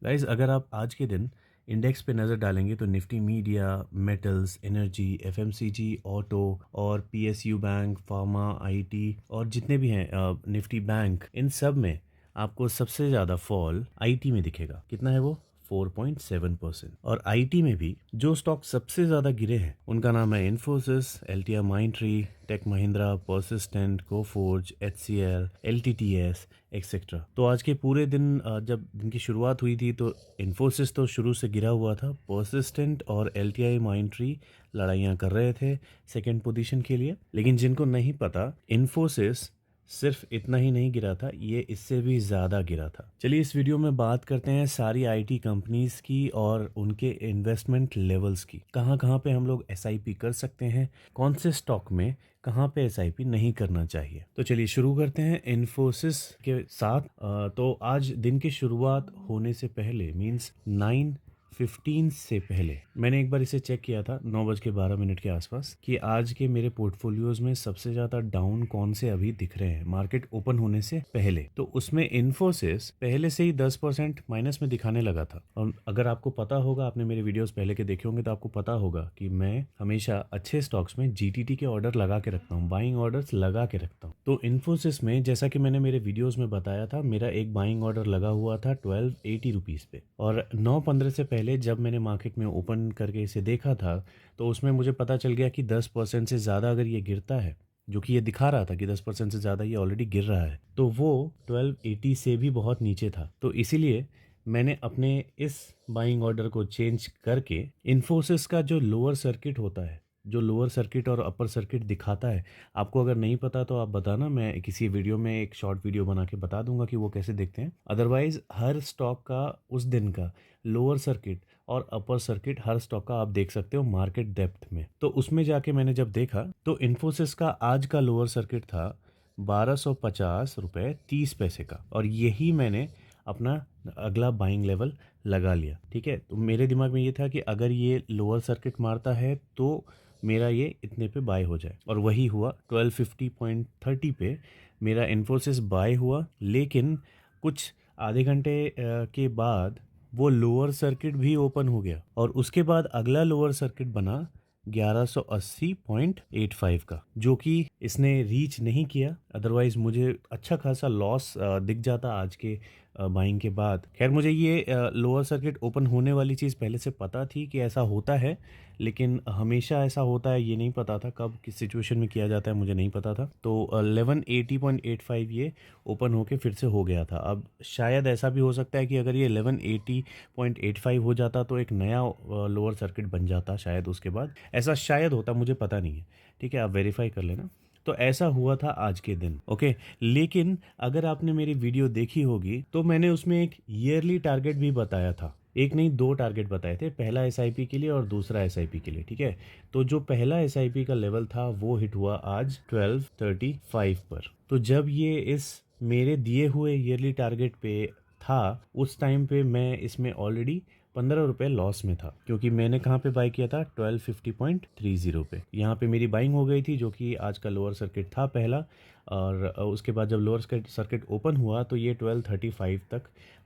Guys, अगर आप आज के दिन इंडेक्स पे नज़र डालेंगे तो Nifty media, metals, energy, FMCG, auto और पीएसयू बैंक, फार्मा, आईटी और जितने भी हैं निफ्टी बैंक, इन सब में आपको सबसे ज़्यादा फॉल आईटी में दिखेगा। कितना है वो? 4.7%। और आईटी में भी जो स्टॉक सबसे ज्यादा गिरे हैं उनका नाम है इन्फोसिस, एलटीआर माइंट्री, टेक महिंद्रा, पर्सिस्टेंट, कोफोर्ज, एचसीएल, एलटीटीएस एक्सेट्रा। तो आज के पूरे दिन जब दिन की शुरुआत हुई थी तो इन्फोसिस तो शुरू से गिरा हुआ था। पर्सिस्टेंट और एलटीआई माइंट्री लड़ाइयाँ कर रहे थे सेकेंड पोजीशन के लिए। लेकिन जिनको नहीं पता, इन्फोसिस सिर्फ इतना ही नहीं गिरा था, ये इससे भी ज़्यादा गिरा था। चलिए इस वीडियो में बात करते हैं सारी आईटी कंपनीज की और उनके इन्वेस्टमेंट लेवल्स की। कहाँ कहाँ पे हम लोग एसआईपी कर सकते हैं, कौन से स्टॉक में कहाँ पे एसआईपी नहीं करना चाहिए। तो चलिए शुरू करते हैं इन्फोसिस के साथ। तो आज दिन की शुरुआत होने से पहले मीन्स 9:15 से पहले मैंने एक बार इसे चेक किया था 9:12 के आसपास कि आज के मेरे पोर्टफोलियोज में सबसे ज्यादा डाउन कौन से अभी दिख रहे हैं मार्केट ओपन होने से पहले। तो उसमें इन्फोसिस पहले से ही 10% माइनस में दिखाने लगा था। और अगर आपको पता होगा, आपने मेरे वीडियोस पहले के देखे होंगे तो आपको पता होगा कि मैं हमेशा अच्छे स्टॉक्स में जीटीटी के ऑर्डर लगा के रखता हूँ, बाइंग ऑर्डर्स लगा के रखता हूँ। तो इन्फोसिस में जैसा कि मैंने मेरे वीडियोज में बताया था, मेरा एक बाइंग ऑर्डर लगा हुआ था 1280 रुपीज पे। और 9:15 से पहले जब मैंने मार्केट में ओपन करके इसे देखा था तो उसमें मुझे पता चल गया कि 10% से ज़्यादा अगर ये गिरता है, जो कि ये दिखा रहा था कि 10% से ज़्यादा ये ऑलरेडी गिर रहा है, तो वो 1280 से भी बहुत नीचे था। तो इसीलिए मैंने अपने इस बाइंग ऑर्डर को चेंज करके इन्फोसिस का जो लोअर सर्किट होता है, जो लोअर सर्किट और अपर सर्किट दिखाता है, आपको अगर नहीं पता तो आप बताना, मैं किसी वीडियो में एक शॉर्ट वीडियो बना के बता दूंगा कि वो कैसे दिखते हैं। अदरवाइज हर स्टॉक का उस दिन का लोअर सर्किट और अपर सर्किट हर स्टॉक का आप देख सकते हो मार्केट डेप्थ में। तो उसमें जाके मैंने जब देखा तो इन्फोसिस का आज का लोअर सर्किट था 1250 रुपये 30 पैसे का, और यही मैंने अपना अगला बाइंग लेवल लगा लिया। ठीक है, तो मेरे दिमाग में ये था कि अगर ये लोअर सर्किट मारता है तो मेरा ये इतने पे बाय हो जाए, और वही हुआ। 1250.30 पे मेरा इन्फोसिस बाय हुआ। लेकिन कुछ आधे घंटे के बाद वो लोअर सर्किट भी ओपन हो गया, और उसके बाद अगला लोअर सर्किट बना 1180.85 का, जो कि इसने रीच नहीं किया। अदरवाइज मुझे अच्छा खासा लॉस दिख जाता आज के बाइंग के बाद। खैर, मुझे ये लोअर सर्किट ओपन होने वाली चीज़ पहले से पता थी कि ऐसा होता है, लेकिन हमेशा ऐसा होता है ये नहीं पता था, कब किस सिचुएशन में किया जाता है मुझे नहीं पता था। तो 1180.85 ये ओपन होके फिर से हो गया था। अब शायद ऐसा भी हो सकता है कि अगर ये 1180.85 हो जाता तो एक नया लोअर सर्किट बन जाता शायद, उसके बाद ऐसा शायद होता, मुझे पता नहीं है। ठीक है, आप वेरीफाई कर लेना। तो ऐसा हुआ था आज के दिन। ओके, लेकिन अगर आपने मेरी वीडियो देखी होगी तो मैंने उसमें एक ईयरली टारगेट भी बताया था। एक नहीं, दो टारगेट बताए थे, पहला एसआईपी के लिए और दूसरा एसआईपी के लिए। ठीक है, तो जो पहला एसआईपी का लेवल था वो हिट हुआ आज 1235 पर। तो जब ये इस मेरे दिए हुए ईयरली टारगेट पे था, उस टाइम पे मैं इसमें ऑलरेडी 15 रुपये लॉस में था, क्योंकि मैंने कहाँ पे बाई किया था 1250.30 पे। यहाँ पे मेरी बाइंग हो गई थी, जो कि आज का लोअर सर्किट था पहला। और उसके बाद जब लोअर सर्किट ओपन हुआ तो ये 1235 तक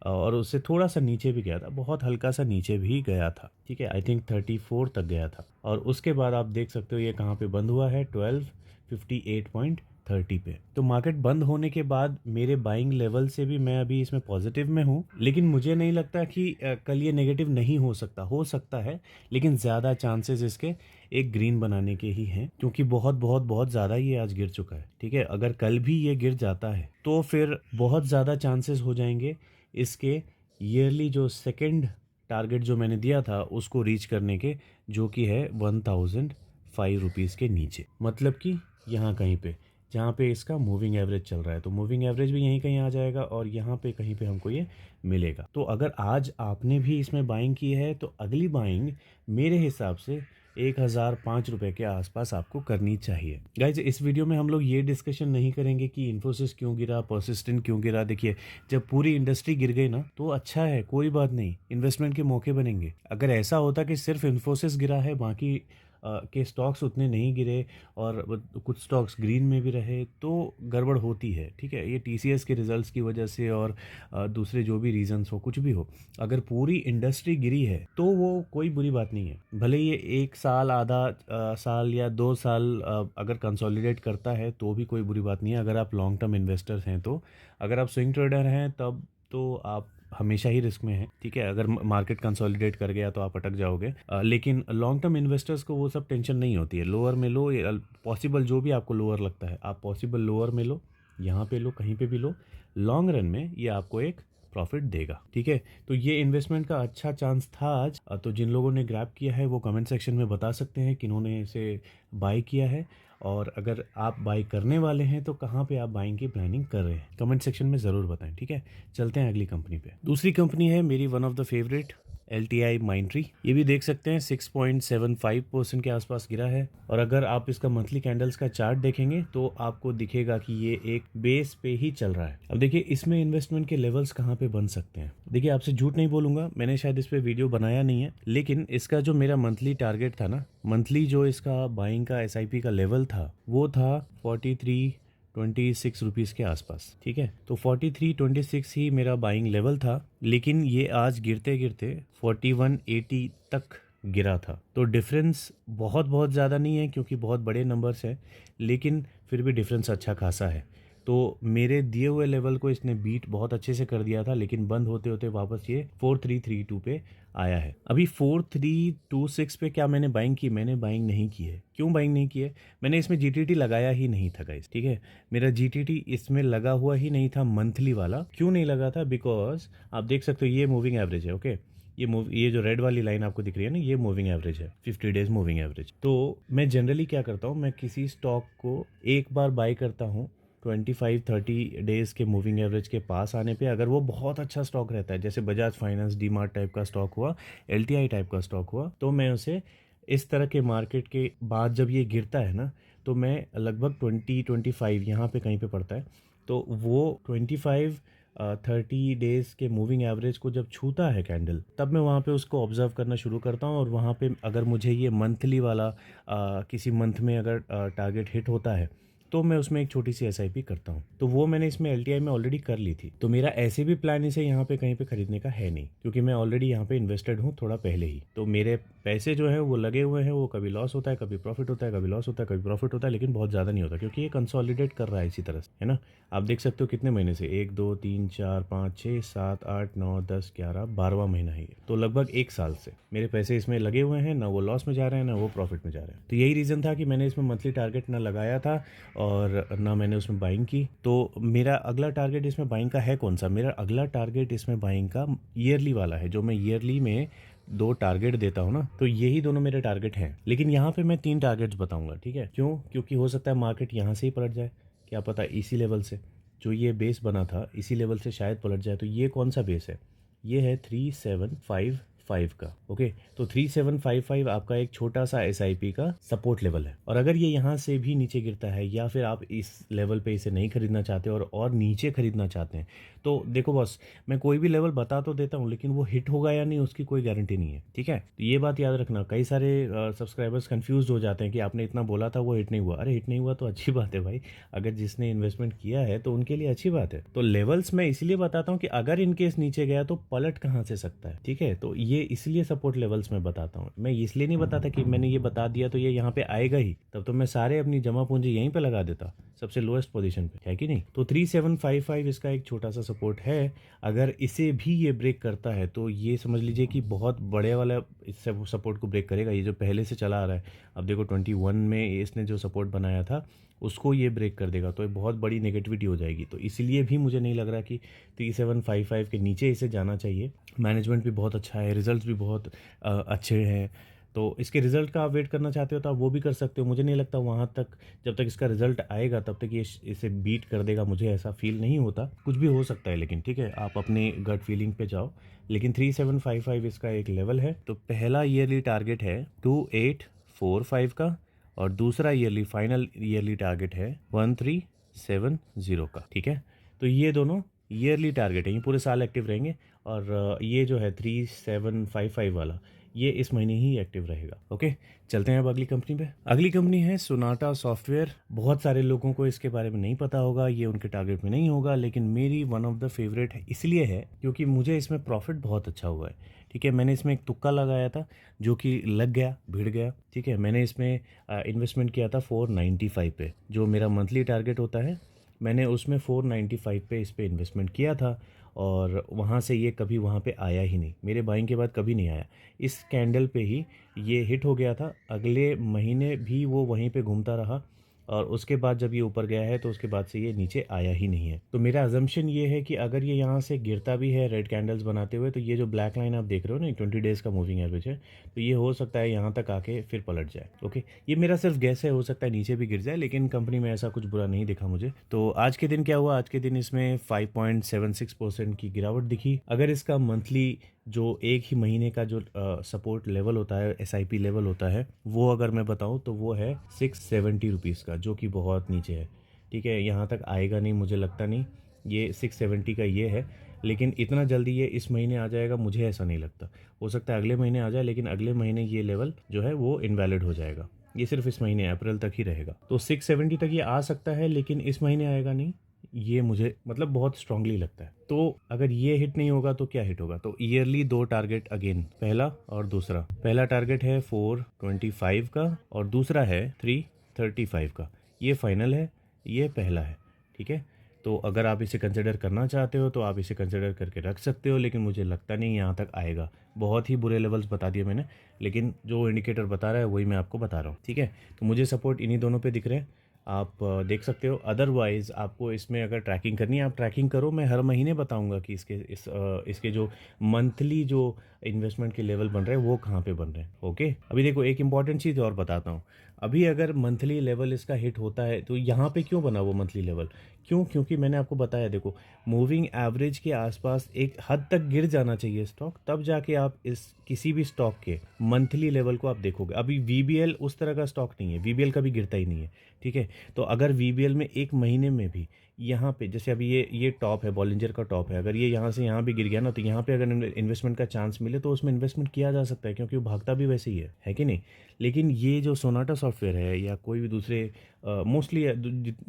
और उससे थोड़ा सा नीचे भी गया था, बहुत हल्का सा नीचे भी गया था। ठीक है, आई थिंक 34 तक गया था। और उसके बाद आप देख सकते हो ये कहाँ पे बंद हुआ है, 1258.30 पे। तो मार्केट बंद होने के बाद मेरे बाइंग लेवल से भी मैं अभी इसमें पॉजिटिव में हूँ, लेकिन मुझे नहीं लगता कि कल ये नेगेटिव नहीं हो सकता। हो सकता है, लेकिन ज़्यादा चांसेस इसके एक ग्रीन बनाने के ही हैं, क्योंकि बहुत बहुत बहुत ज़्यादा ये आज गिर चुका है। ठीक है, अगर कल भी ये गिर जाता है तो फिर बहुत ज़्यादा चांसेस हो जाएंगे इसके ईयरली जो सेकेंड टारगेट जो मैंने दिया था उसको रीच करने के, जो कि है 1005 रुपीज़ के नीचे। मतलब कि यहाँ कहीं पे जहाँ पे इसका मूविंग एवरेज चल रहा है, तो मूविंग एवरेज भी यहीं कहीं आ जाएगा और यहाँ पे कहीं पे हमको ये मिलेगा। तो अगर आज आपने भी इसमें बाइंग की है तो अगली बाइंग मेरे हिसाब से 1005 रुपये के आसपास आपको करनी चाहिए। गाइज, इस वीडियो में हम लोग ये डिस्कशन नहीं करेंगे कि इन्फोसिस क्यों गिरा, पर्सिस्टेंट क्यों गिरा। देखिए, जब पूरी इंडस्ट्री गिर गई ना तो अच्छा है, कोई बात नहीं, इन्वेस्टमेंट के मौके बनेंगे। अगर ऐसा होता कि सिर्फ इन्फोसिस गिरा है, बाकी के स्टॉक्स उतने नहीं गिरे और कुछ स्टॉक्स ग्रीन में भी रहे तो गड़बड़ होती है, ठीक है। ये टीसीएस के रिजल्ट्स की वजह से और दूसरे जो भी रीजंस हो, कुछ भी हो, अगर पूरी इंडस्ट्री गिरी है तो वो कोई बुरी बात नहीं है। भले ये 1 साल, आधा साल या 2 साल अगर कंसोलिडेट करता है तो भी कोई बुरी बात नहीं है, अगर आप लॉन्ग टर्म इन्वेस्टर्स हैं तो। अगर आप स्विंग ट्रेडर हैं तब तो आप हमेशा ही रिस्क में है, ठीक है। अगर मार्केट कंसोलिडेट कर गया तो आप अटक जाओगे, लेकिन लॉन्ग टर्म इन्वेस्टर्स को वो सब टेंशन नहीं होती है। लोअर में लो, पॉसिबल जो भी आपको लोअर लगता है आप पॉसिबल लोअर में लो, यहाँ पे लो, कहीं पे भी लो, लॉन्ग रन में ये आपको एक प्रॉफिट देगा, ठीक है। तो ये इन्वेस्टमेंट का अच्छा चांस था आज। तो जिन लोगों ने ग्रैब किया है वो कमेंट सेक्शन में बता सकते हैं कि इन्होंने इसे बाय किया है, और अगर आप बाई करने वाले हैं तो कहाँ पे आप बाइंग की प्लानिंग कर रहे हैं, कमेंट सेक्शन में ज़रूर बताएं, ठीक है। चलते हैं अगली कंपनी पे। दूसरी कंपनी है मेरी one of the favourite, LTI माइंट्री। ये भी देख सकते हैं 6.75% के आसपास गिरा है, और अगर आप इसका मंथली कैंडल्स का चार्ट देखेंगे तो आपको दिखेगा कि ये एक बेस पे ही चल रहा है। अब देखिए इसमें इन्वेस्टमेंट के लेवल्स कहाँ पे बन सकते हैं। देखिए आपसे झूठ नहीं बोलूंगा, मैंने शायद इस पे वीडियो बनाया नहीं है, लेकिन इसका जो मेरा मंथली टारगेट था ना, मंथली जो इसका बाइंग का SIP का लेवल था वो था 43-26 रुपीज़ के आसपास, ठीक है। तो 43-26 ही मेरा बाइंग लेवल था, लेकिन ये आज गिरते गिरते 41-80 तक गिरा था। तो डिफरेंस बहुत बहुत ज़्यादा नहीं है क्योंकि बहुत बड़े नंबर्स हैं, लेकिन फिर भी डिफरेंस अच्छा खासा है। तो मेरे दिए हुए लेवल को इसने बीट बहुत अच्छे से कर दिया था, लेकिन बंद होते होते वापस ये 4332 पे आया है। अभी 4326 पे क्या मैंने बाइंग की? मैंने बाइंग नहीं की है। क्यों बाइंग नहीं की है? मैंने इसमें GTT लगाया ही नहीं था गाइस, ठीक है। मेरा GTT इसमें लगा हुआ ही नहीं था मंथली वाला। क्यों नहीं लगा था? बिकॉज आप देख सकते हो ये मूविंग एवरेज है, ओके। ये जो रेड वाली लाइन आपको दिख रही है ना, ये मूविंग एवरेज है, 50 डेज मूविंग एवरेज। तो मैं जनरली क्या करता हूँ, मैं किसी स्टॉक को एक बार बाय करता हूँ 25-30 डेज के मूविंग एवरेज के पास आने पे। अगर वो बहुत अच्छा स्टॉक रहता है, जैसे बजाज फाइनेंस, डीमार्ट टाइप का स्टॉक हुआ, LTI टाइप का स्टॉक हुआ, तो मैं उसे इस तरह के मार्केट के बाद जब ये गिरता है ना, तो मैं लगभग 20-25 यहाँ पे कहीं पे पड़ता है, तो वो 25-30 डेज के मूविंग एवरेज को जब छूता है कैंडल, तब मैं वहाँ पे उसको ऑब्जर्व करना शुरू करता हूँ। और वहाँ पे अगर मुझे ये मंथली वाला किसी मंथ में अगर टारगेट हिट होता है तो मैं उसमें एक छोटी सी SIP करता हूँ। तो वो मैंने इसमें LTI में ऑलरेडी कर ली थी। तो मेरा ऐसे भी प्लान इसे यहाँ पे कहीं पे खरीदने का है नहीं, क्योंकि मैं ऑलरेडी यहाँ पे इन्वेस्टेड हूँ थोड़ा पहले ही। तो मेरे पैसे जो है वो लगे हुए हैं, वो कभी लॉस होता है, कभी प्रॉफिट होता है, कभी लॉस होता है, कभी प्रॉफिट होता है, लेकिन बहुत ज़्यादा नहीं होता, क्योंकि ये कंसोलिडेट कर रहा है इसी तरह से, है ना। आप देख सकते हो कितने महीने से, 1 2 3 4 5 6 7 8 9 10 11 12वां महीना है ये। तो लगभग 1 साल से मेरे पैसे इसमें लगे हुए हैं, ना वो लॉस में जा रहे हैं ना वो प्रॉफिट में जा रहे हैं। तो यही रीज़न था कि मैंने इसमें मंथली टारगेट ना लगाया था और ना मैंने उसमें बाइंग की। तो मेरा अगला टारगेट इसमें बाइंग का है कौन सा? मेरा अगला टारगेट इसमें बाइंग का ईयरली वाला है, जो मैं ईयरली में 2 टारगेट देता हूँ ना, तो यही दोनों मेरे टारगेट हैं। लेकिन यहाँ पे मैं 3 टारगेट्स बताऊंगा, ठीक है। क्यों? क्योंकि हो सकता है मार्केट यहाँ से ही पलट जाए, क्या पता इसी लेवल से जो ये बेस बना था इसी लेवल से शायद पलट जाए। तो ये कौन सा बेस है? ये है 3755 का, ओके। तो 3755 आपका एक छोटा सा SIP का सपोर्ट लेवल है, और अगर ये यहाँ से भी नीचे गिरता है या फिर आप इस लेवल पे इसे नहीं खरीदना चाहते और नीचे खरीदना चाहते हैं, तो देखो बॉस, मैं कोई भी लेवल बता तो देता हूँ, लेकिन वो हिट होगा या नहीं उसकी कोई गारंटी नहीं है, ठीक है। तो ये बात याद रखना। कई सारे सब्सक्राइबर्स कंफ्यूज हो जाते हैं कि आपने इतना बोला था वो हिट नहीं हुआ। अरे हिट नहीं हुआ तो अच्छी बात है भाई, अगर जिसने इन्वेस्टमेंट किया है तो उनके लिए अच्छी बात है। तो लेवल्स मैं इसलिए बताता हूँ कि अगर इनकेस नीचे गया तो पलट कहाँ से सकता है, ठीक है। तो ये इसलिए सपोर्ट लेवल्स में बताता हूँ। मैं इसलिए नहीं बताता कि मैंने ये बता दिया तो ये यहाँ पे आएगा ही, तब तो मैं सारे अपनी जमा पूंजी यहीं पे लगा देता, सबसे लोएस्ट पोजीशन पे, है कि नहीं। तो 3755 इसका एक छोटा सा सपोर्ट है। अगर इसे भी ये ब्रेक करता है तो ये समझ लीजिए कि बहुत बड़े वाला इससे सपोर्ट को ब्रेक करेगा। ये जो पहले से चला आ रहा है, अब देखो 21 में इसने जो सपोर्ट बनाया था उसको ये ब्रेक कर देगा, तो ये बहुत बड़ी नेगेटिविटी हो जाएगी। तो इसलिए भी मुझे नहीं लग रहा कि 3755 के नीचे इसे जाना चाहिए। मैनेजमेंट भी बहुत अच्छा है, रिजल्ट्स भी बहुत अच्छे हैं। तो इसके रिजल्ट का आप वेट करना चाहते हो तो आप वो भी कर सकते हो। मुझे नहीं लगता वहाँ तक, जब तक इसका रिजल्ट आएगा तब तक ये इसे बीट कर देगा, मुझे ऐसा फील नहीं होता। कुछ भी हो सकता है, लेकिन ठीक है, आप अपने गट फीलिंग पे जाओ। लेकिन 3755 इसका एक लेवल है। तो पहला ईयरली टारगेट है 2845 का, और दूसरा फाइनल ईयरली टारगेट है 1370 का, ठीक है। तो ये दोनों ईयरली टारगेट है, ये पूरे साल एक्टिव रहेंगे। और ये जो है 3755 वाला, ये इस महीने ही एक्टिव रहेगा। ओके, चलते हैं अब अगली कंपनी पे। अगली कंपनी है सोनाटा सॉफ्टवेयर। बहुत सारे लोगों को इसके बारे में नहीं पता होगा, ये उनके टारगेट में नहीं होगा, लेकिन मेरी वन ऑफ द फेवरेट है, इसलिए है क्योंकि मुझे इसमें प्रॉफिट बहुत अच्छा हुआ है। ठीक है, मैंने इसमें एक तुक्का लगाया था जो कि लग गया, भिड़ गया। ठीक है, मैंने इसमें इन्वेस्टमेंट किया था 495 पे, जो मेरा मंथली टारगेट होता है। मैंने उसमें 495 पे इस पे इन्वेस्टमेंट किया था और वहाँ से ये कभी वहाँ पे आया ही नहीं, मेरे बाइंग के बाद कभी नहीं आया। इस कैंडल पे ही ये हिट हो गया था, अगले महीने भी वो वहीं पे घूमता रहा और उसके बाद जब ये ऊपर गया है तो उसके बाद से ये नीचे आया ही नहीं है। तो मेरा अजम्पशन ये है कि अगर ये यहाँ से गिरता भी है रेड कैंडल्स बनाते हुए, तो ये जो ब्लैक लाइन आप देख रहे हो ना, 20 डेज़ का मूविंग एवरेज है, तो ये हो सकता है यहाँ तक आके फिर पलट जाए। ओके, ये मेरा सिर्फ गैस है, हो सकता है नीचे भी गिर जाए, लेकिन कंपनी में ऐसा कुछ बुरा नहीं दिखा मुझे। तो आज के दिन क्या हुआ, आज के दिन इसमें 5.76% की गिरावट दिखी। अगर इसका मंथली जो एक ही महीने का जो सपोर्ट लेवल होता है, एसआईपी लेवल होता है, वो अगर मैं बताऊं तो वो है 670 रुपीज़ का, जो कि बहुत नीचे है। ठीक है, यहाँ तक आएगा नहीं, मुझे लगता नहीं। ये 670 का ये है, लेकिन इतना जल्दी ये इस महीने आ जाएगा मुझे ऐसा नहीं लगता। हो सकता है अगले महीने आ जाए, लेकिन अगले महीने ये लेवल जो है वो इनवैलिड हो जाएगा। ये सिर्फ इस महीने अप्रैल तक ही रहेगा। तो 670 तक ये आ सकता है, लेकिन इस महीने आएगा नहीं, ये मुझे मतलब बहुत स्ट्रांगली लगता है। तो अगर ये हिट नहीं होगा तो क्या हिट होगा, तो ईयरली दो टारगेट अगेन, पहला और दूसरा। पहला टारगेट है 425 का और दूसरा है 335 का। ये फाइनल है, ये पहला है। ठीक है, तो अगर आप इसे कंसिडर करना चाहते हो तो आप इसे कंसिडर करके रख सकते हो, लेकिन मुझे लगता नहीं यहाँ तक आएगा। बहुत ही बुरे लेवल्स बता दिए मैंने, लेकिन जो इंडिकेटर बता रहा है वही मैं आपको बता रहा हूँ। ठीक है, तो मुझे सपोर्ट इन्हीं दोनों पे दिख रहे हैं, आप देख सकते हो। अदरवाइज़ आपको इसमें अगर ट्रैकिंग करनी है, आप ट्रैकिंग करो। मैं हर महीने बताऊंगा कि इसके जो मंथली जो इन्वेस्टमेंट के लेवल बन रहे हैं वो कहाँ पे बन रहे हैं। ओके, अभी देखो एक इंपॉर्टेंट चीज़ और बताता हूँ। अभी अगर मंथली लेवल इसका हिट होता है तो यहाँ पे क्यों बना वो मंथली लेवल, क्यों? क्योंकि मैंने आपको बताया, देखो मूविंग एवरेज के आसपास एक हद तक गिर जाना चाहिए स्टॉक, तब जाके आप इस किसी भी स्टॉक के मंथली लेवल को आप देखोगे। अभी वीबीएल उस तरह का स्टॉक नहीं है, वीबीएल कभी गिरता ही नहीं है। ठीक है, तो अगर वीबीएल में एक महीने में भी यहाँ पे, जैसे अभी ये टॉप है, बॉलिंजर का टॉप है, अगर ये यहाँ से यहाँ भी गिर गया ना, तो यहाँ पे अगर इन्वेस्टमेंट का चांस मिले तो उसमें इन्वेस्टमेंट किया जा सकता है, क्योंकि वो भागता भी वैसे ही है कि नहीं। लेकिन ये जो सोनाटा सॉफ्टवेयर है या कोई भी दूसरे मोस्टली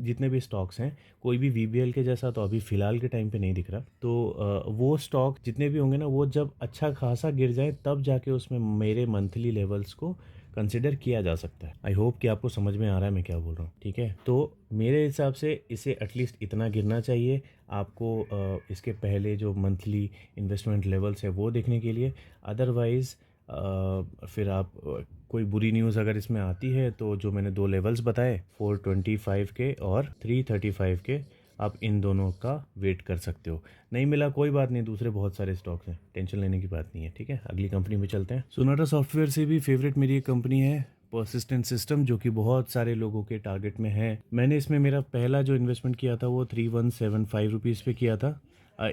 जितने भी स्टॉक्स हैं, कोई भी वीबीएल के जैसा तो अभी फ़िलहाल के टाइम पे नहीं दिख रहा। तो वो स्टॉक जितने भी होंगे ना, वो जब अच्छा खासा गिर जाए तब जाके उसमें मेरे मंथली लेवल्स को कंसिडर किया जा सकता है। आई होप कि आपको समझ में आ रहा है मैं क्या बोल रहा हूँ। ठीक है, तो मेरे हिसाब से इसे एटलीस्ट इतना गिरना चाहिए आपको इसके पहले जो मंथली इन्वेस्टमेंट लेवल्स है वो देखने के लिए। अदरवाइज़ फिर आप कोई बुरी न्यूज़ अगर इसमें आती है तो जो मैंने दो लेवल्स बताए 425 के और 335 के, आप इन दोनों का वेट कर सकते हो। नहीं मिला कोई बात नहीं, दूसरे बहुत सारे स्टॉक्स हैं, टेंशन लेने की बात नहीं है। ठीक है, अगली कंपनी में चलते हैं। सोनाटा सॉफ्टवेयर से भी फेवरेट मेरी एक कंपनी है परसिस्टेंट सिस्टम, जो कि बहुत सारे लोगों के टारगेट में है। मैंने इसमें मेरा पहला जो इन्वेस्टमेंट किया था वो 3175 रुपीज़ पे किया था,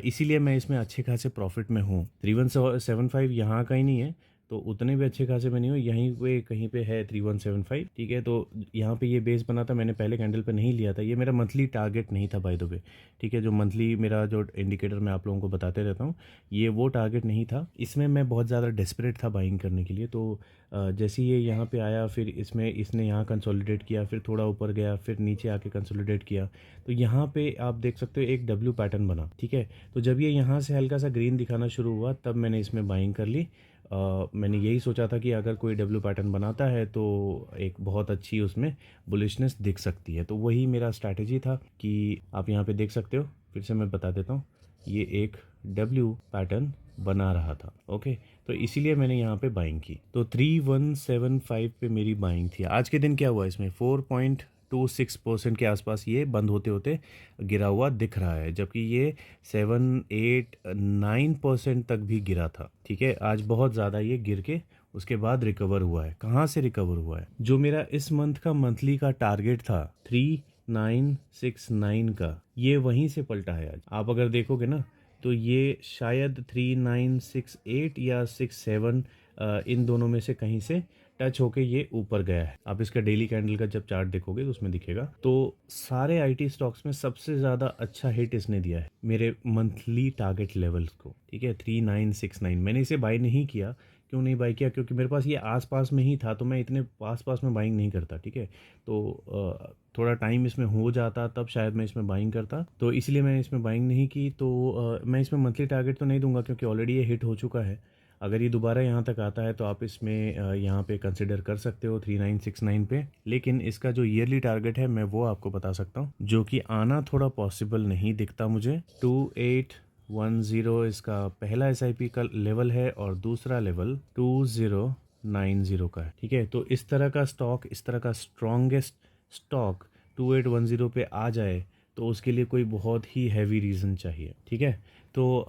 इसीलिए मैं इसमें अच्छे खासे प्रॉफिट में हूँ। 3175 यहाँ का ही नहीं है, तो उतने भी अच्छे खासे में नहीं हो, यहीं पे कहीं पे है 3175। ठीक है, तो यहाँ पे ये बेस बना था, मैंने पहले कैंडल पे नहीं लिया था, ये मेरा मंथली टारगेट नहीं था बाय द वे। ठीक है, जो मंथली मेरा जो इंडिकेटर मैं आप लोगों को बताते रहता हूँ, ये वो टारगेट नहीं था। इसमें मैं बहुत ज़्यादा डेस्परेट था बाइंग करने के लिए। तो जैसे ये यहाँ पे आया, फिर इसने यहाँ कंसोलिडेट किया, फिर थोड़ा ऊपर गया, फिर नीचे आके कंसोलिडेट किया, तो यहाँ पे आप देख सकते हो एक डब्ल्यू पैटर्न बना। ठीक है, तो जब ये यहाँ से हल्का सा ग्रीन दिखाना शुरू हुआ तब मैंने इसमें बाइंग कर ली। मैंने यही सोचा था कि अगर कोई डब्ल्यू पैटर्न बनाता है तो एक बहुत अच्छी उसमें बुलिशनेस दिख सकती है, तो वही मेरा स्ट्रैटेजी था कि आप यहाँ पे देख सकते हो। फिर से मैं बता देता हूँ, ये एक डब्ल्यू पैटर्न बना रहा था। ओके, तो इसीलिए मैंने यहाँ पे बाइंग की। तो 3175 पे मेरी बाइंग थी। आज के दिन क्या हुआ, इसमें 4.26% के आसपास ये बंद होते होते गिरा हुआ दिख रहा है, जबकि ये 7-8-9% तक भी गिरा था। ठीक है, आज बहुत ज़्यादा ये गिर के उसके बाद रिकवर हुआ है। कहाँ से रिकवर हुआ है, जो मेरा इस मंथ का मंथली का टारगेट था 3969 का, ये वहीं से पलटा है। आज आप अगर देखोगे ना, तो ये शायद 3968 या 67 इन दोनों में से कहीं से टच होके ये ऊपर गया है। आप इसका डेली कैंडल का जब चार्ट देखोगे तो उसमें दिखेगा। तो सारे आईटी स्टॉक्स में सबसे ज़्यादा अच्छा हिट इसने दिया है मेरे मंथली टारगेट लेवल्स को। ठीक है, 3969। मैंने इसे बाय नहीं किया क्यों नहीं बाई किया, क्योंकि मेरे पास ये आसपास में ही था, तो मैं इतने पास में बाइंग नहीं करता, ठीक है। तो थोड़ा टाइम इसमें हो जाता तब शायद मैं इसमें बाइंग करता, तो इसलिए मैंने इसमें बाइंग नहीं की। तो मैं इसमें मंथली टारगेट तो नहीं दूंगा क्योंकि ऑलरेडी ये हिट हो चुका है। अगर ये दोबारा यहाँ तक आता है तो आप इसमें यहाँ पे कंसिडर कर सकते हो 3969 पे, लेकिन इसका जो ईयरली टारगेट है मैं वो आपको बता सकता हूँ, जो कि आना थोड़ा पॉसिबल नहीं दिखता मुझे। 2810 इसका पहला SIP का लेवल है और दूसरा लेवल 2090 का है, ठीक है। तो इस तरह का स्टॉक, इस तरह का स्ट्रॉन्गेस्ट स्टॉक 2810 पे आ जाए तो उसके लिए कोई बहुत ही हैवी रीज़न चाहिए, ठीक है। तो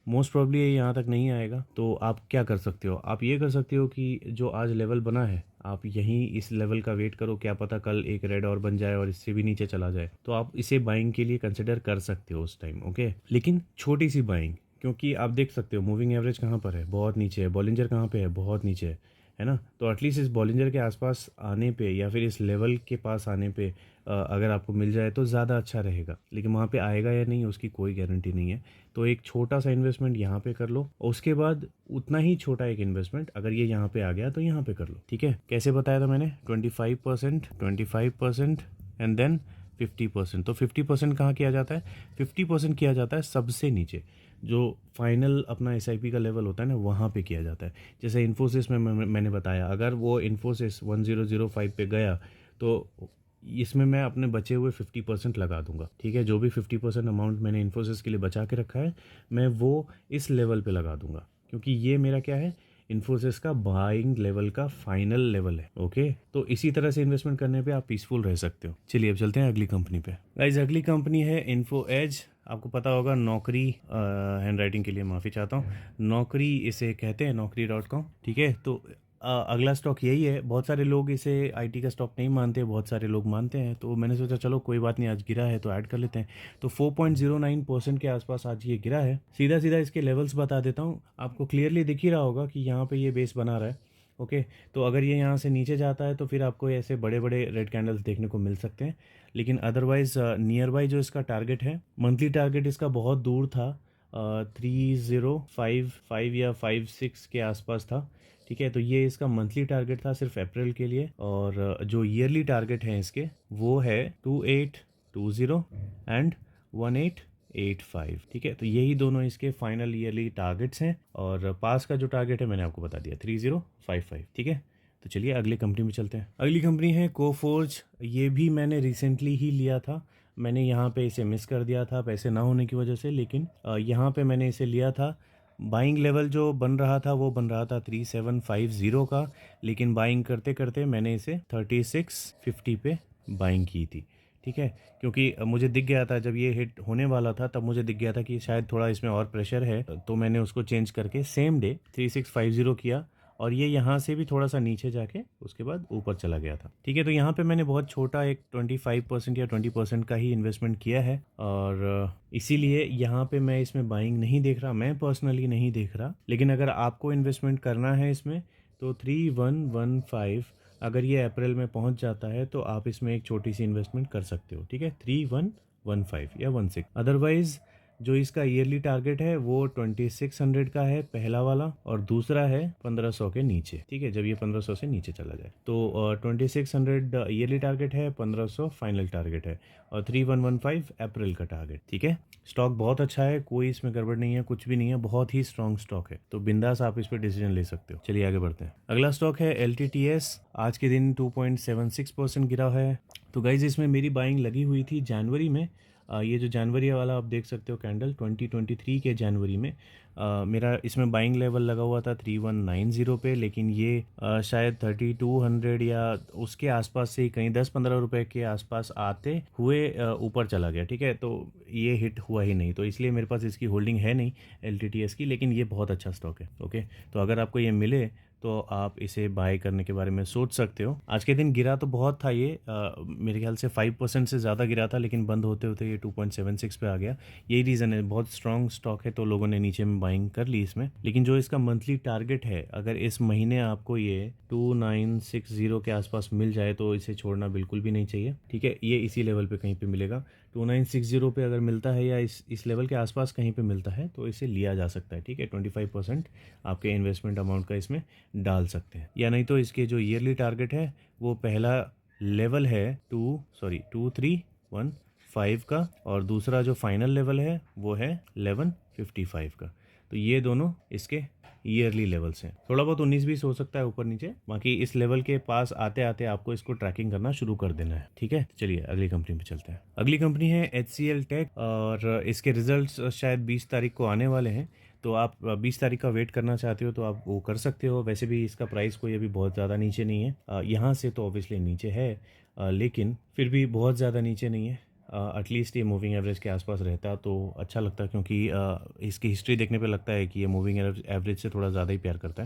मोस्ट प्रॉब्ली ये यहाँ तक नहीं आएगा। तो आप क्या कर सकते हो, आप ये कर सकते हो कि जो आज लेवल बना है आप यहीं इस लेवल का वेट करो, क्या पता कल एक रेड और बन जाए और इससे भी नीचे चला जाए, तो आप इसे बाइंग के लिए कंसिडर कर सकते हो उस टाइम, ओके। लेकिन छोटी सी बाइंग, क्योंकि आप देख सकते हो मूविंग एवरेज कहाँ पर है, बहुत नीचे है। बॉलिंजर कहाँ पे है, बहुत नीचे है ना। तो एटलीस्ट इस बॉलिंजर के आसपास आने पे या फिर इस लेवल के पास आने पे अगर आपको मिल जाए तो ज़्यादा अच्छा रहेगा, लेकिन वहाँ पे आएगा या नहीं उसकी कोई गारंटी नहीं है। तो एक छोटा सा इन्वेस्टमेंट यहाँ पे कर लो, और उसके बाद उतना ही छोटा एक इन्वेस्टमेंट अगर ये यहाँ पे आ गया तो यहाँ पे कर लो, ठीक है। कैसे बताया था मैंने, 25% एंड देन 50%। तो 50% कहाँ किया जाता है, 50% किया जाता है सबसे नीचे, जो फाइनल अपना SIP का लेवल होता है ना, वहाँ पे किया जाता है। जैसे इन्फोसिस में मैंने बताया, अगर वो इन्फोसिस 1005 पे गया तो इसमें मैं अपने बचे हुए 50% लगा दूंगा, ठीक है। जो भी 50% अमाउंट मैंने इन्फोसिस के लिए बचा के रखा है मैं वो इस लेवल पे लगा दूंगा, क्योंकि ये मेरा क्या है, इन्फोसिस का बाइंग लेवल का फाइनल लेवल है, ओके। तो इसी तरह से इन्वेस्टमेंट करने पे आप पीसफुल रह सकते हो। चलिए अब चलते हैं अगली कंपनी पे। गाइस अगली कंपनी है इन्फो एज। आपको पता होगा, नौकरी, हैंड राइटिंग के लिए माफ़ी चाहता हूँ, नौकरी इसे कहते हैं, naukri.com, ठीक है। तो अगला स्टॉक यही है। बहुत सारे लोग इसे IT का स्टॉक नहीं मानते, बहुत सारे लोग मानते हैं, तो मैंने सोचा चलो कोई बात नहीं, आज गिरा है तो ऐड कर लेते हैं। तो 4.09% के आसपास आज ये गिरा है। सीधा सीधा इसके लेवल्स बता देता हूँ, आपको क्लियरली दिख ही रहा होगा कि यहाँ पे ये बेस बना रहा है, ओके। तो अगर ये यहाँ से नीचे जाता है तो फिर आपको ऐसे बड़े बड़े रेड कैंडल्स देखने को मिल सकते हैं, लेकिन अदरवाइज नियर बाई जो इसका टारगेट है, मंथली टारगेट इसका बहुत दूर था, 3055 या 56 के आसपास था, ठीक है। तो ये इसका मंथली टारगेट था सिर्फ अप्रैल के लिए, और जो ईयरली टारगेट है इसके वो है 2820 एंड 1885, ठीक है। तो यही दोनों इसके फाइनल ईयरली टारगेट्स हैं, और पास का जो टारगेट है मैंने आपको बता दिया 3055, ठीक है। तो चलिए अगली कंपनी में चलते हैं। अगली कंपनी है कोफोर्ज। ये भी मैंने रिसेंटली ही लिया था, मैंने यहाँ पे इसे मिस कर दिया था पैसे ना होने की वजह से, लेकिन यहाँ पे मैंने इसे लिया था। बाइंग लेवल जो बन रहा था वो बन रहा था 3750 का, लेकिन बाइंग करते करते मैंने इसे 3650 पे बाइंग की थी, ठीक है। क्योंकि मुझे दिख गया था जब ये हिट होने वाला था, तब मुझे दिख गया था कि शायद थोड़ा इसमें और प्रेशर है, तो मैंने उसको चेंज करके सेम डे 3650 किया, और ये यहाँ से भी थोड़ा सा नीचे जाके उसके बाद ऊपर चला गया था, ठीक है। तो यहाँ पे मैंने बहुत छोटा एक 25% या 20% का ही इन्वेस्टमेंट किया है, और इसीलिए यहाँ पे मैं इसमें बाइंग नहीं देख रहा, मैं पर्सनली नहीं देख रहा। लेकिन अगर आपको इन्वेस्टमेंट करना है इसमें तो 3115 अगर ये अप्रैल में पहुंच जाता है तो आप इसमें एक छोटी सी इन्वेस्टमेंट कर सकते हो, ठीक है, 3115 या 16। अदरवाइज जो इसका ईयरली टारगेट है वो 2600 का है पहला वाला, और दूसरा है 1500 के नीचे, ठीक है, जब ये 1500 से नीचे चला जाए। तो 2600 ईयरली टारगेट है, 1500 फाइनल टारगेट है, और 3115 अप्रैल का टारगेट, ठीक है। स्टॉक बहुत अच्छा है, कोई इसमें गड़बड़ नहीं है, कुछ भी नहीं है, बहुत ही स्ट्रॉन्ग स्टॉक है, तो बिंदास आप इस पर डिसीजन ले सकते हो। चलिए आगे बढ़ते हैं। अगला स्टॉक है LTTS। आज के दिन 2.76% गिरा है। तो गाइज इसमें मेरी बाइंग लगी हुई थी जनवरी में। ये जो जनवरी वाला आप देख सकते हो कैंडल, 2023 के जनवरी में मेरा इसमें बाइंग लेवल लगा हुआ था 3190 पे, लेकिन ये शायद 3200 या उसके आसपास से ही कहीं 10-15 रुपए के आसपास आते हुए ऊपर चला गया, ठीक है। तो ये हिट हुआ ही नहीं, तो इसलिए मेरे पास इसकी होल्डिंग है नहीं LTTS की, लेकिन ये बहुत अच्छा स्टॉक है, ओके। तो अगर आपको ये मिले तो आप इसे बाय करने के बारे में सोच सकते हो। आज के दिन गिरा तो बहुत था ये, मेरे ख्याल से 5% से ज़्यादा गिरा था, लेकिन बंद होते होते ये 2.76 पे आ गया। यही रीज़न है, बहुत स्ट्रॉन्ग स्टॉक है तो लोगों ने नीचे में बाइंग कर ली इसमें। लेकिन जो इसका मंथली टारगेट है, अगर इस महीने आपको ये 2960 के आसपास मिल जाए तो इसे छोड़ना बिल्कुल भी नहीं चाहिए, ठीक है। ये इसी लेवल पे कहीं पे मिलेगा, 2960 पे अगर मिलता है या इस लेवल के आसपास कहीं पे मिलता है तो इसे लिया जा सकता है, ठीक है। 25% आपके इन्वेस्टमेंट अमाउंट का इसमें डाल सकते हैं, या नहीं तो इसके जो ईयरली टारगेट है वो पहला लेवल है 2315 का, और दूसरा जो फाइनल लेवल है वो है 1155 का। तो ये दोनों इसके ईयरली लेवल्स हैं। थोड़ा बहुत 19-20 हो सकता है ऊपर नीचे, बाकी इस लेवल के पास आते आते आपको इसको ट्रैकिंग करना शुरू कर देना है, ठीक है। चलिए अगली कंपनी पे चलते हैं। अगली कंपनी है HCL टेक, और इसके रिजल्ट्स शायद 20 तारीख को आने वाले हैं। तो आप 20 तारीख का वेट करना चाहते हो तो आप वो कर सकते हो। वैसे भी इसका प्राइस कोई अभी बहुत ज़्यादा नीचे नहीं है, यहाँ से तो ऑब्वियसली नीचे है, लेकिन फिर भी बहुत ज़्यादा नीचे नहीं है। एटलीस्ट ये मूविंग एवरेज के आसपास रहता तो अच्छा लगता, क्योंकि इसकी हिस्ट्री देखने पे लगता है कि ये मूविंग एवरेज से थोड़ा ज़्यादा ही प्यार करता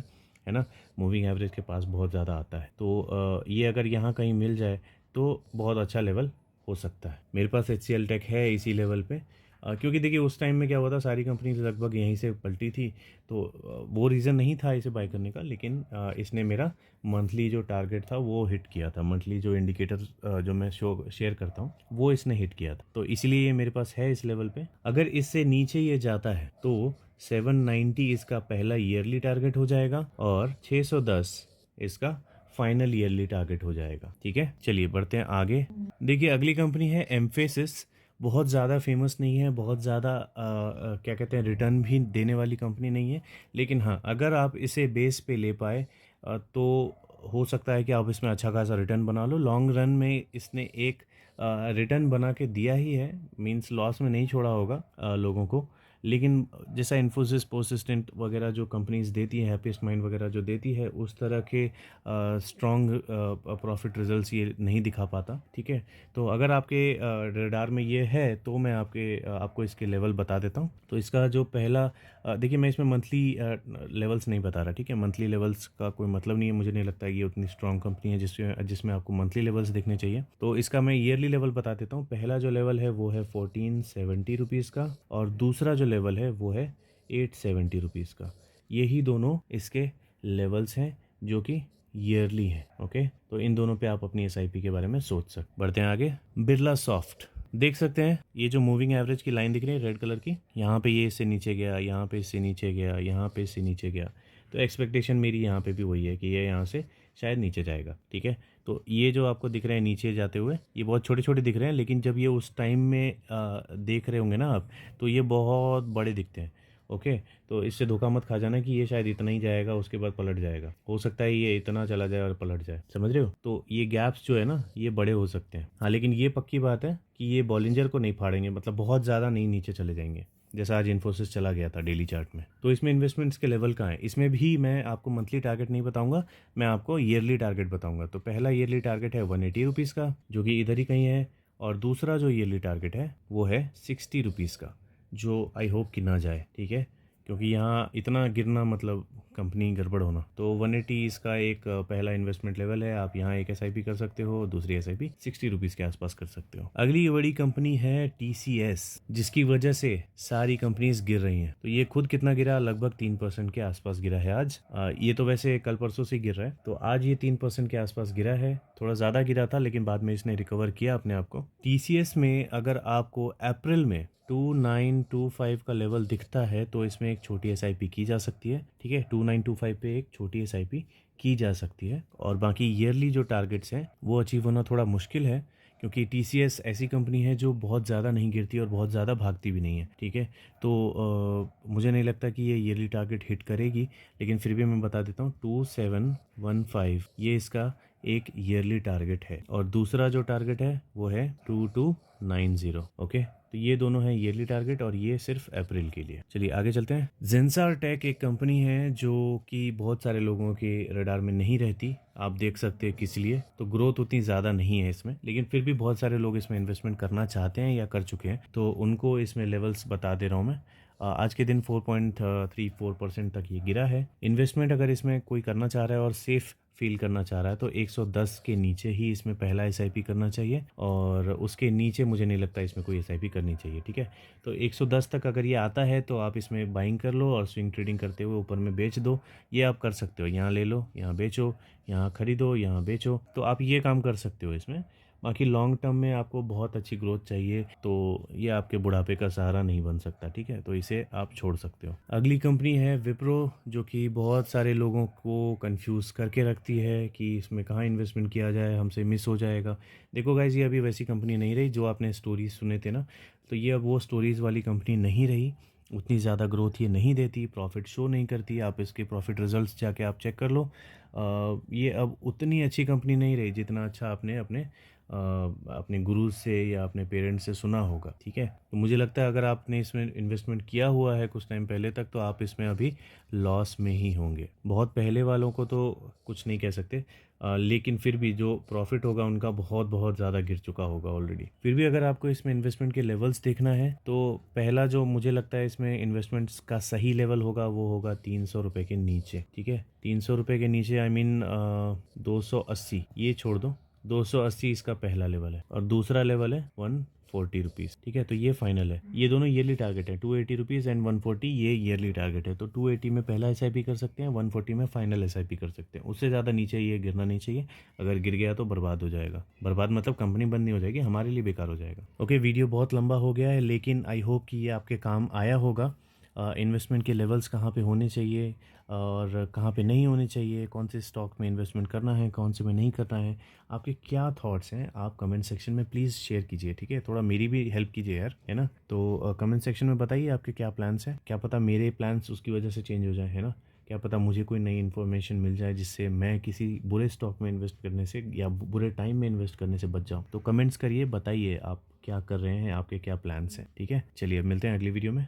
है ना। मूविंग एवरेज के पास बहुत ज़्यादा आता है, तो ये अगर यहाँ कहीं मिल जाए तो बहुत अच्छा लेवल हो सकता है। मेरे पास HCL टेक है इसी लेवल पे, क्योंकि देखिए उस टाइम में क्या हुआ था, सारी कंपनी लगभग यहीं से पलटी थी, तो वो रीज़न नहीं था इसे बाय करने का, लेकिन इसने मेरा मंथली जो टारगेट था वो हिट किया था। मंथली जो इंडिकेटर जो मैं शेयर करता हूँ वो इसने हिट किया था, तो इसीलिए ये मेरे पास है इस लेवल पे। अगर इससे नीचे ये जाता है तो 790 इसका पहला ईयरली टारगेट हो जाएगा, और 610 इसका फाइनल ईयरली टारगेट हो जाएगा, ठीक है। चलिए बढ़ते हैं आगे। देखिए अगली कंपनी है एम्फेसिस। बहुत ज़्यादा फेमस नहीं है, बहुत ज़्यादा क्या कहते हैं, रिटर्न भी देने वाली कंपनी नहीं है, लेकिन हाँ अगर आप इसे बेस पे ले पाए तो हो सकता है कि आप इसमें अच्छा खासा रिटर्न बना लो। लॉन्ग रन में इसने एक रिटर्न बना के दिया ही है, मींस लॉस में नहीं छोड़ा होगा लोगों को, लेकिन जैसा इन्फोसिस, पर्सिस्टेंट वगैरह जो कंपनीज देती है, हैप्पीएस्ट माइंड वगैरह जो देती है, उस तरह के स्ट्रॉन्ग प्रॉफिट रिजल्ट्स ये नहीं दिखा पाता, ठीक है। तो अगर आपके रडार में ये है तो मैं आपको इसके लेवल बता देता हूँ। तो इसका जो पहला देखिए, मैं इसमें मंथली लेवल्स नहीं बता रहा, ठीक है। मंथली लेवल्स का कोई मतलब नहीं है, मुझे नहीं लगता ये उतनी स्ट्रॉन्ग कंपनी है जिसमें आपको मंथली लेवल्स देखने चाहिए। तो इसका मैं ईयरली लेवल बता देता हूँ। पहला जो लेवल है वो है 1470 रुपीज़ का, और दूसरा जो लेवल है वो है 870 रुपीज़ का। यही दोनों इसके लेवल्स हैं जो कि ईयरली है, ओके। तो इन दोनों पे आप अपनी SIP के बारे में सोच सकते। बढ़ते हैं आगे। बिरला सॉफ्ट देख सकते हैं, ये जो मूविंग एवरेज की लाइन दिख रही है रेड कलर की, यहाँ पे ये इससे नीचे गया, यहाँ पे इससे नीचे गया, यहाँ पे इससे नीचे गया। तो एक्सपेक्टेशन मेरी यहाँ पे भी वही है कि ये यहाँ से शायद नीचे जाएगा, ठीक है। तो ये जो आपको दिख रहे हैं नीचे जाते हुए, ये बहुत छोटे छोटे दिख रहे हैं, लेकिन जब ये उस टाइम में देख रहे होंगे ना आप, तो ये बहुत बड़े दिखते हैं, ओके। तो इससे धोखा मत खा जाना कि ये शायद इतना ही जाएगा, उसके बाद पलट जाएगा। हो सकता है ये इतना चला जाए और पलट जाए, समझ रहे हो। तो ये गैप्स जो है ना ये बड़े हो सकते हैं, हाँ। लेकिन ये पक्की बात है कि ये बॉलिंजर को नहीं फाड़ेंगे, मतलब बहुत ज़्यादा नहीं नीचे चले जाएंगे, जैसा आज इन्फोसिस चला गया था डेली चार्ट में। तो इसमें इन्वेस्टमेंट्स के लेवल कहाँ है, इसमें भी मैं आपको मंथली टारगेट नहीं बताऊंगा, मैं आपको ईयरली टारगेट बताऊंगा। तो पहला ईयरली टारगेट है 180 रुपीज़ का, जो कि इधर ही कहीं है, और दूसरा जो ईयरली टारगेट है वो है 60 रुपीज़ का, जो आई होप कि ना जाए, ठीक है, क्योंकि यहाँ इतना गिरना मतलब कंपनी गड़बड़ होना। तो 180 इसका एक पहला इन्वेस्टमेंट लेवल है। आप यहाँ एक SIP कर सकते हो, दूसरी SIP 60 रुपीज़ के आसपास कर सकते हो। अगली बड़ी कंपनी है TCS, जिसकी वजह से सारी कंपनीज गिर रही हैं। तो ये खुद कितना गिरा, लगभग 3% के आसपास गिरा है आज। ये तो वैसे कल परसों से गिर रहा है, तो आज ये 3% के आसपास गिरा है। थोड़ा ज़्यादा गिरा था, लेकिन बाद में इसने रिकवर किया अपने आप को। TCS में अगर आपको अप्रैल में 2925 का लेवल दिखता है तो इसमें एक छोटी SIP की जा सकती है, ठीक है। 2925 पे एक छोटी SIP की जा सकती है, और बाकी ईयरली जो टारगेट्स हैं वो अचीव होना थोड़ा मुश्किल है, क्योंकि TCS ऐसी कंपनी है जो बहुत ज़्यादा नहीं गिरती और बहुत ज़्यादा भागती भी नहीं है, ठीक है। तो मुझे नहीं लगता कि ये ईयरली टारगेट हिट करेगी, लेकिन फिर भी मैं बता देता हूँ 2715 ये इसका एक ईयरली टारगेट है, और दूसरा जो टारगेट है वो है 2290, ओके। तो ये दोनों हैं ईयरली टारगेट, और ये सिर्फ अप्रैल के लिए। चलिए आगे चलते हैं। जेंसार टेक एक कंपनी है जो कि बहुत सारे लोगों के रडार में नहीं रहती, आप देख सकते हैं किस लिए। तो ग्रोथ उतनी ज़्यादा नहीं है इसमें, लेकिन फिर भी बहुत सारे लोग इसमें इन्वेस्टमेंट करना चाहते हैं या कर चुके हैं, तो उनको इसमें लेवल्स बता दे रहा हूँ मैं। आज के दिन 4.34% तक ये गिरा है। इन्वेस्टमेंट अगर इसमें कोई करना चाह रहा है और सेफ फील करना चाह रहा है तो 110 के नीचे ही इसमें पहला SIP करना चाहिए, और उसके नीचे मुझे नहीं लगता इसमें कोई SIP करनी चाहिए, ठीक है। तो 110 तक अगर ये आता है तो आप इसमें बाइंग कर लो और स्विंग ट्रेडिंग करते हुए ऊपर में बेच दो। ये आप कर सकते हो, यहाँ ले लो, यहाँ बेचो, यहाँ खरीदो, यहाँ बेचो, तो आप ये काम कर सकते हो इसमें। बाकी लॉन्ग टर्म में आपको बहुत अच्छी ग्रोथ चाहिए तो ये आपके बुढ़ापे का सहारा नहीं बन सकता, ठीक है, तो इसे आप छोड़ सकते हो। अगली कंपनी है विप्रो, जो कि बहुत सारे लोगों को कंफ्यूज करके रखती है कि इसमें कहाँ इन्वेस्टमेंट किया जाए, हमसे मिस हो जाएगा। देखो गाइज, ये अभी वैसी कंपनी नहीं रही जो आपने स्टोरीज सुने थे ना, तो ये अब वो स्टोरीज वाली कंपनी नहीं रही। उतनी ज़्यादा ग्रोथ ये नहीं देती, प्रॉफिट शो नहीं करती। आप इसके प्रॉफिट रिजल्ट्स जाके आप चेक कर लो। ये अब उतनी अच्छी कंपनी नहीं रही जितना अच्छा आपने अपने गुरु से या अपने पेरेंट्स से सुना होगा, ठीक है। तो मुझे लगता है अगर आपने इसमें इन्वेस्टमेंट किया हुआ है कुछ टाइम पहले तक, तो आप इसमें अभी लॉस में ही होंगे। बहुत पहले वालों को तो कुछ नहीं कह सकते, लेकिन फिर भी जो प्रॉफिट होगा उनका बहुत बहुत ज़्यादा गिर चुका होगा ऑलरेडी। फिर भी अगर आपको इसमें इन्वेस्टमेंट के लेवल्स देखना है तो पहला जो मुझे लगता है इसमें इन्वेस्टमेंट्स का सही लेवल होगा वो होगा 300 रुपये के नीचे, ठीक है। 300 रुपये के नीचे, आई मीन 280, ये छोड़ दो, 280 इसका पहला लेवल है, और दूसरा लेवल है 140 रुपीज़, ठीक है। तो ये फाइनल है, ये दोनों ईयरली टारगेट है, 280 रुपीज़ एंड 140, ये ईयरली टारगेट है। तो 280 में पहला SIP कर सकते हैं, 140 में फाइनल SIP कर सकते हैं। उससे ज़्यादा नीचे ये गिरना नहीं चाहिए, अगर गिर गया तो बर्बाद हो जाएगा। बर्बाद मतलब कंपनी बंद नहीं हो जाएगी, हमारे लिए बेकार हो जाएगा। ओके, वीडियो बहुत लंबा हो गया है, लेकिन आई होप कि ये आपके काम आया होगा। इन्वेस्टमेंट के लेवल्स कहाँ पे होने चाहिए और कहाँ पे नहीं होने चाहिए, कौन से स्टॉक में इन्वेस्टमेंट करना है, कौन से में नहीं करना है, आपके क्या थॉट्स हैं, आप कमेंट सेक्शन में प्लीज़ शेयर कीजिए, ठीक है। थोड़ा मेरी भी हेल्प कीजिए यार, है ना। तो कमेंट सेक्शन में बताइए आपके क्या प्लान्स हैं, क्या पता मेरे प्लान्स उसकी वजह से चेंज हो जाए, है ना। क्या पता मुझे कोई नई इन्फॉर्मेशन मिल जाए जिससे मैं किसी बुरे स्टॉक में इन्वेस्ट करने से या बुरे टाइम में इन्वेस्ट करने से बच जाऊँ। तो कमेंट्स करिए, बताइए आप क्या कर रहे हैं, आपके क्या प्लान्स हैं, ठीक है। चलिए अब मिलते हैं अगली वीडियो में।